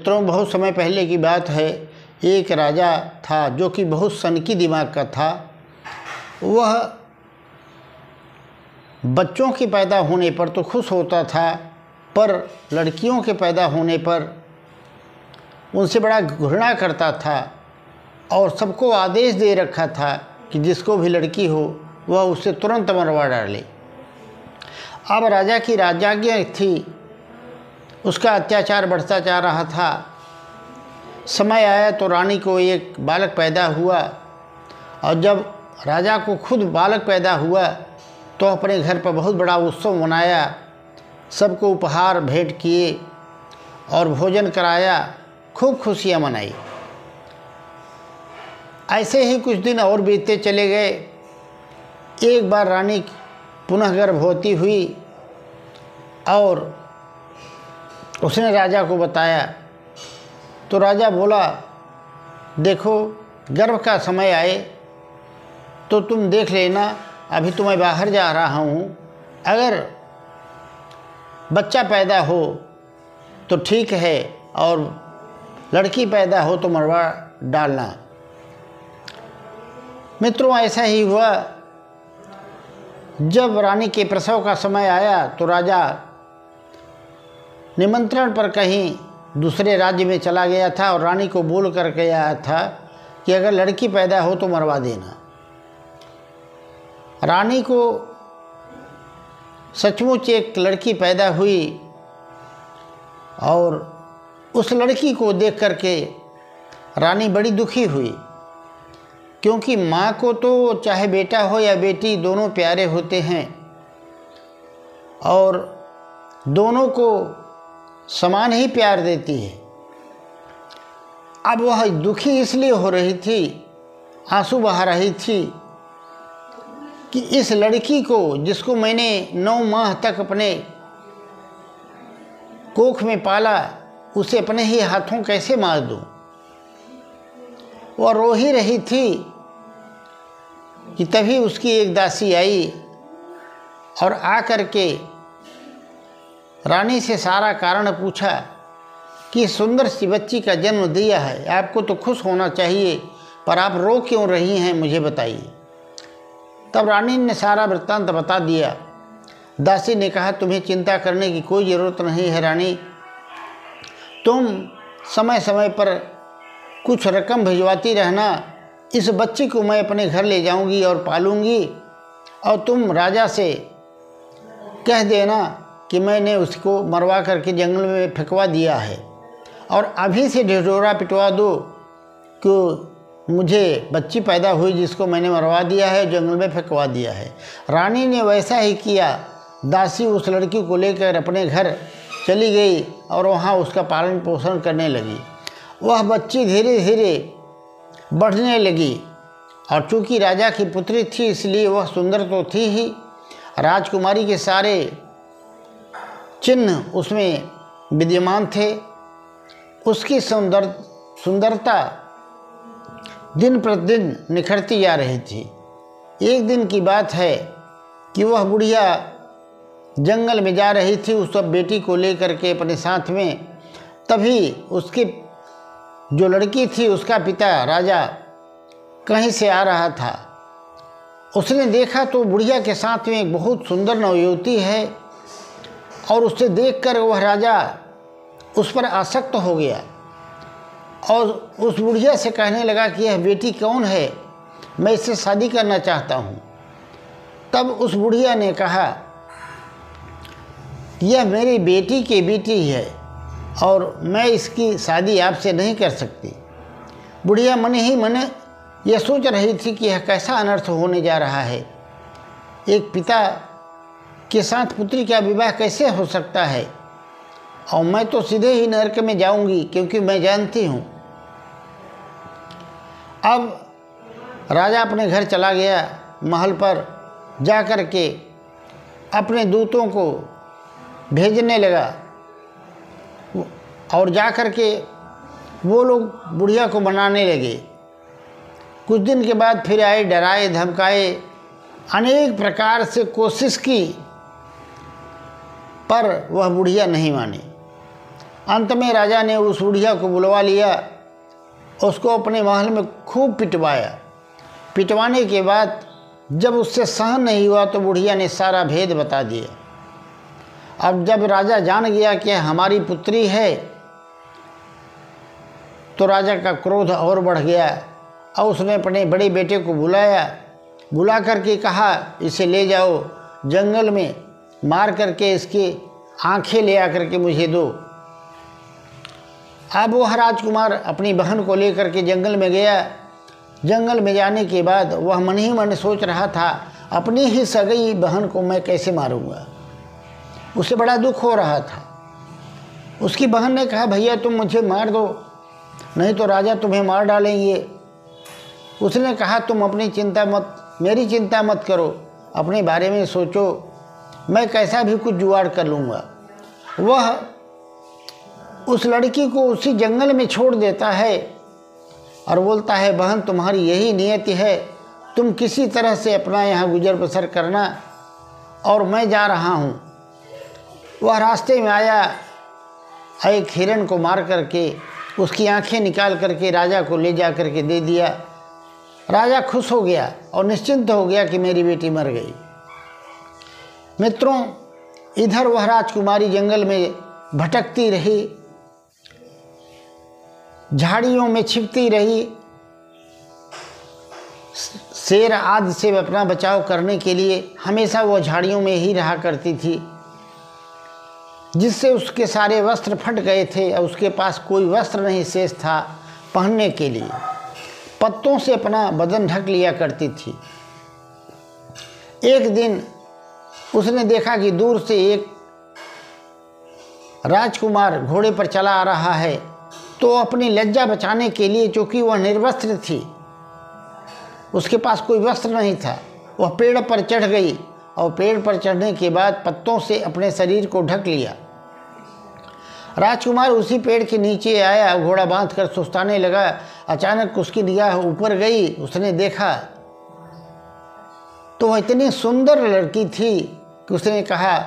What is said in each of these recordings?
मित्रों, बहुत समय पहले की बात है। एक राजा था जो कि बहुत सनकी दिमाग का था। वह बच्चों के पैदा होने पर तो खुश होता था, पर लड़कियों के पैदा होने पर उनसे बड़ा घृणा करता था और सबको आदेश दे रखा था कि जिसको भी लड़की हो वह उससे तुरंत मरवा डाले। अब राजा की राजज्ञा थी, उसका अत्याचार बढ़ता जा रहा था। समय आया तो रानी को एक बालक पैदा हुआ, और जब राजा को खुद बालक पैदा हुआ तो अपने घर पर बहुत बड़ा उत्सव मनाया, सबको उपहार भेंट किए और भोजन कराया, खूब खुशियाँ मनाई। ऐसे ही कुछ दिन और बीतते चले गए। एक बार रानी पुनः गर्भवती हुई और उसने राजा को बताया, तो राजा बोला, देखो गर्भ का समय आए तो तुम देख लेना, अभी तो मैं बाहर जा रहा हूँ, अगर बच्चा पैदा हो तो ठीक है और लड़की पैदा हो तो मरवा डालना। मित्रों, ऐसा ही हुआ। जब रानी के प्रसव का समय आया तो राजा निमंत्रण पर कहीं दूसरे राज्य में चला गया था और रानी को बोल कर के आया था कि अगर लड़की पैदा हो तो मरवा देना। रानी को सचमुच एक लड़की पैदा हुई और उस लड़की को देख कर के रानी बड़ी दुखी हुई, क्योंकि माँ को तो चाहे बेटा हो या बेटी दोनों प्यारे होते हैं और दोनों को समान ही प्यार देती है। अब वह दुखी इसलिए हो रही थी, आंसू बहा रही थी कि इस लड़की को, जिसको मैंने 9 माह तक अपने कोख में पाला, उसे अपने ही हाथों कैसे मार दूं। वह रो ही रही थी कि तभी उसकी एक दासी आई और आकर के रानी से सारा कारण पूछा कि सुंदर सी बच्ची का जन्म दिया है, आपको तो खुश होना चाहिए, पर आप रो क्यों रही हैं, मुझे बताइए। तब रानी ने सारा वृत्तांत बता दिया। दासी ने कहा, तुम्हें चिंता करने की कोई ज़रूरत नहीं है रानी, तुम समय समय पर कुछ रकम भिजवाती रहना, इस बच्ची को मैं अपने घर ले जाऊंगी और पालूंगी, और तुम राजा से कह देना कि मैंने उसको मरवा करके जंगल में फेंकवा दिया है, और अभी से ढिढोरा पिटवा दो कि मुझे बच्ची पैदा हुई जिसको मैंने मरवा दिया है, जंगल में फेंकवा दिया है। रानी ने वैसा ही किया। दासी उस लड़की को लेकर अपने घर चली गई और वहाँ उसका पालन पोषण करने लगी। वह बच्ची धीरे धीरे बढ़ने लगी, और चूँकि राजा की पुत्री थी इसलिए वह सुंदर तो थी ही, राजकुमारी के सारे चिन्ह उसमें विद्यमान थे। उसकी सुंदरता दिन प्रतिदिन निखरती जा रही थी। एक दिन की बात है कि वह बुढ़िया जंगल में जा रही थी उस बेटी को लेकर के अपने साथ में। तभी उसकी जो लड़की थी उसका पिता राजा कहीं से आ रहा था। उसने देखा तो बुढ़िया के साथ में एक बहुत सुंदर नवयुवती है, और उसे देखकर वह राजा उस पर आसक्त हो गया और उस बुढ़िया से कहने लगा कि यह बेटी कौन है, मैं इससे शादी करना चाहता हूँ। तब उस बुढ़िया ने कहा, यह मेरी बेटी की बेटी है और मैं इसकी शादी आपसे नहीं कर सकती। बुढ़िया मन ही मन यह सोच रही थी कि यह कैसा अनर्थ होने जा रहा है, एक पिता के साथ पुत्री का विवाह कैसे हो सकता है, और मैं तो सीधे ही नरक में जाऊंगी, क्योंकि मैं जानती हूँ। अब राजा अपने घर चला गया, महल पर जा कर के अपने दूतों को भेजने लगा, और जा कर के वो लोग बुढ़िया को मनाने लगे। कुछ दिन के बाद फिर आए, डराए धमकाए, अनेक प्रकार से कोशिश की, पर वह बुढ़िया नहीं मानी। अंत में राजा ने उस बुढ़िया को बुलवा लिया, उसको अपने महल में खूब पिटवाया। पिटवाने के बाद जब उससे सहन नहीं हुआ तो बुढ़िया ने सारा भेद बता दिया। अब जब राजा जान गया कि हमारी पुत्री है तो राजा का क्रोध और बढ़ गया और उसने अपने बड़े बेटे को बुलाया। बुला करके कहा, इसे ले जाओ जंगल में, मार करके इसकी आंखें ले आकर के मुझे दो। अब वह राजकुमार अपनी बहन को लेकर के जंगल में गया। जंगल में जाने के बाद वह मन ही मन सोच रहा था, अपनी ही सगई बहन को मैं कैसे मारूंगा। उसे बड़ा दुख हो रहा था। उसकी बहन ने कहा, भैया तुम मुझे मार दो, नहीं तो राजा तुम्हें मार डालेंगे। उसने कहा, तुम अपनी चिंता मत, मेरी चिंता मत करो, अपने बारे में सोचो, मैं कैसा भी कुछ जुगाड़ कर लूँगा। वह उस लड़की को उसी जंगल में छोड़ देता है और बोलता है, बहन तुम्हारी यही नियति है, तुम किसी तरह से अपना यहाँ गुजर बसर करना और मैं जा रहा हूँ। वह रास्ते में आया, एक हिरण को मार करके उसकी आंखें निकाल करके राजा को ले जा करके दे दिया। राजा खुश हो गया और निश्चिंत हो गया कि मेरी बेटी मर गई। मित्रों, इधर वह राजकुमारी जंगल में भटकती रही, झाड़ियों में छिपती रही, शेर आदि से अपना बचाव करने के लिए हमेशा वह झाड़ियों में ही रहा करती थी, जिससे उसके सारे वस्त्र फट गए थे और उसके पास कोई वस्त्र नहीं शेष था पहनने के लिए। पत्तों से अपना बदन ढक लिया करती थी। एक दिन उसने देखा कि दूर से एक राजकुमार घोड़े पर चला आ रहा है, तो अपनी लज्जा बचाने के लिए, चूँकि वह निर्वस्त्र थी, उसके पास कोई वस्त्र नहीं था, वह पेड़ पर चढ़ गई और पेड़ पर चढ़ने के बाद पत्तों से अपने शरीर को ढक लिया। राजकुमार उसी पेड़ के नीचे आया, घोड़ा बांधकर सुस्ताने लगा। अचानक उसकी निगाह ऊपर गई, उसने देखा तो वह इतनी सुंदर लड़की थी कि उसने कहा,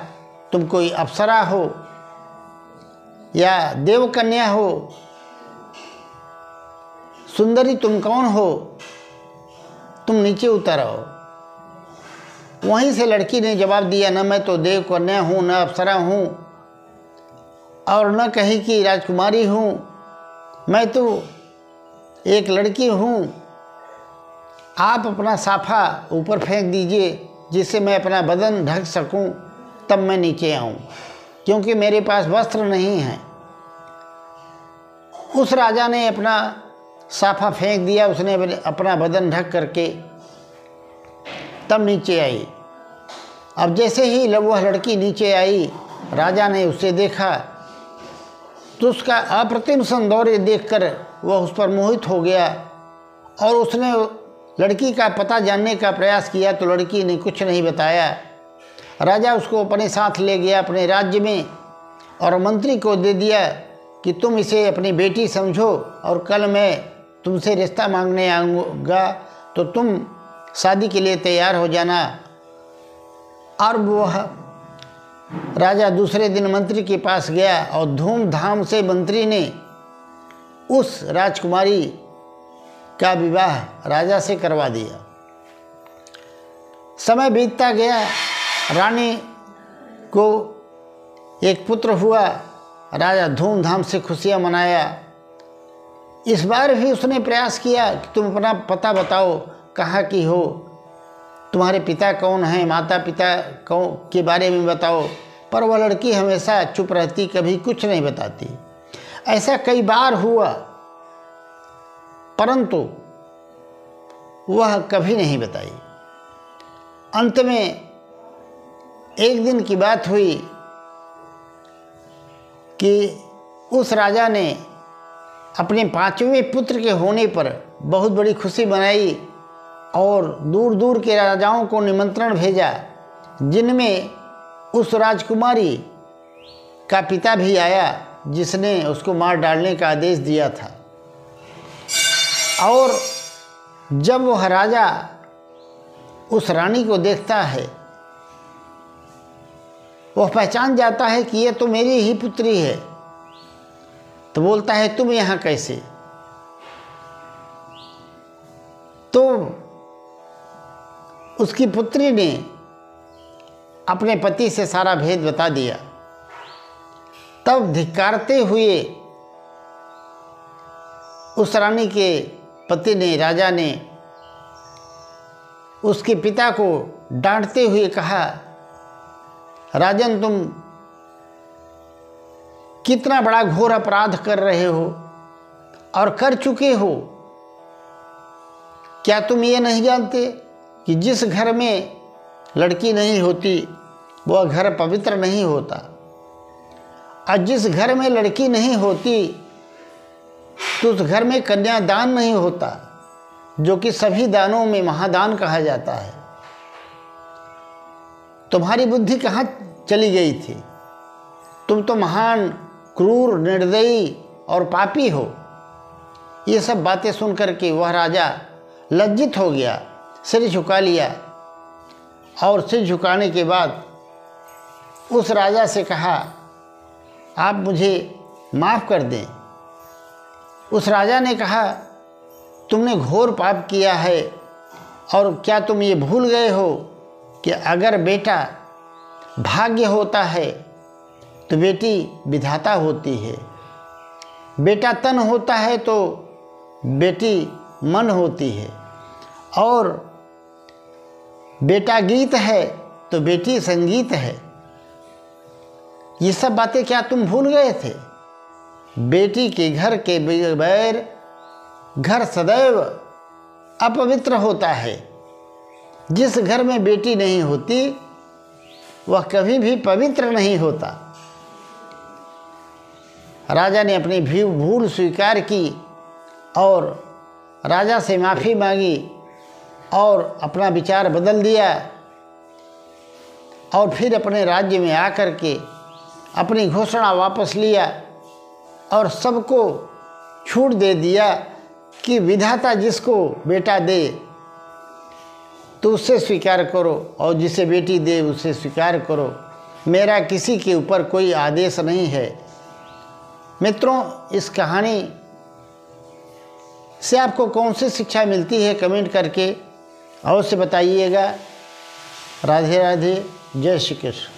तुम कोई अप्सरा हो या देवकन्या हो, सुंदरी तुम कौन हो, तुम नीचे उतर आओ। वहीं से लड़की ने जवाब दिया, न मैं तो देवकन्या हूँ, न अप्सरा हूँ और न कहीं की राजकुमारी हूँ, मैं तो एक लड़की हूँ। आप अपना साफा ऊपर फेंक दीजिए जिससे मैं अपना बदन ढक सकूँ, तब मैं नीचे आऊँ, क्योंकि मेरे पास वस्त्र नहीं है। उस राजा ने अपना साफा फेंक दिया, उसने अपना बदन ढक करके तब नीचे आई। अब जैसे ही वह लड़की नीचे आई, राजा ने उसे देखा तो उसका अप्रतिम सौंदर्य देखकर वह उस पर मोहित हो गया और उसने लड़की का पता जानने का प्रयास किया तो लड़की ने कुछ नहीं बताया। राजा उसको अपने साथ ले गया अपने राज्य में और मंत्री को दे दिया कि तुम इसे अपनी बेटी समझो और कल मैं तुमसे रिश्ता मांगने आऊँगा तो तुम शादी के लिए तैयार हो जाना। और वह राजा दूसरे दिन मंत्री के पास गया और धूमधाम से मंत्री ने उस राजकुमारी का विवाह राजा से करवा दिया। समय बीतता गया, रानी को एक पुत्र हुआ। राजा धूमधाम से खुशियां मनाया। इस बार भी उसने प्रयास किया कि तुम अपना पता बताओ, कहाँ की हो, तुम्हारे पिता कौन हैं, माता पिता कौन के बारे में बताओ। पर वह लड़की हमेशा चुप रहती, कभी कुछ नहीं बताती। ऐसा कई बार हुआ परंतु वह कभी नहीं बताई। अंत में एक दिन की बात हुई कि उस राजा ने अपने 5वें पुत्र के होने पर बहुत बड़ी खुशी मनाई और दूर दूर के राजाओं को निमंत्रण भेजा, जिनमें उस राजकुमारी का पिता भी आया जिसने उसको मार डालने का आदेश दिया था। और जब वह राजा उस रानी को देखता है, वह पहचान जाता है कि ये तो मेरी ही पुत्री है। तो बोलता है तुम यहाँ कैसे? तो उसकी पुत्री ने अपने पति से सारा भेद बता दिया। तब धिक्कारते हुए उस रानी के पति ने, राजा ने, उसके पिता को डांटते हुए कहा, राजन तुम कितना बड़ा घोर अपराध कर रहे हो और कर चुके हो। क्या तुम ये नहीं जानते कि जिस घर में लड़की नहीं होती वह घर पवित्र नहीं होता, और जिस घर में लड़की नहीं होती तो उस घर में कन्यादान नहीं होता, जो कि सभी दानों में महादान कहा जाता है। तुम्हारी बुद्धि कहाँ चली गई थी? तुम तो महान क्रूर, निर्दयी और पापी हो। ये सब बातें सुनकर के वह राजा लज्जित हो गया, सिर झुका लिया, और सिर झुकाने के बाद उस राजा से कहा, आप मुझे माफ़ कर दें। उस राजा ने कहा, तुमने घोर पाप किया है, और क्या तुम ये भूल गए हो कि अगर बेटा भाग्य होता है तो बेटी विधाता होती है, बेटा तन होता है तो बेटी मन होती है, और बेटा गीत है तो बेटी संगीत है। ये सब बातें क्या तुम भूल गए थे? बेटी के घर के बगैर घर सदैव अपवित्र होता है। जिस घर में बेटी नहीं होती वह कभी भी पवित्र नहीं होता। राजा ने अपनी भूल स्वीकार की और राजा से माफ़ी मांगी और अपना विचार बदल दिया, और फिर अपने राज्य में आकर के अपनी घोषणा वापस लिया और सबको छूट दे दिया कि विधाता जिसको बेटा दे तो उससे स्वीकार करो, और जिसे बेटी दे उसे स्वीकार करो। मेरा किसी के ऊपर कोई आदेश नहीं है। मित्रों, इस कहानी से आपको कौन सी शिक्षा मिलती है कमेंट करके अवश्य बताइएगा। राधे राधे, जय श्री कृष्ण।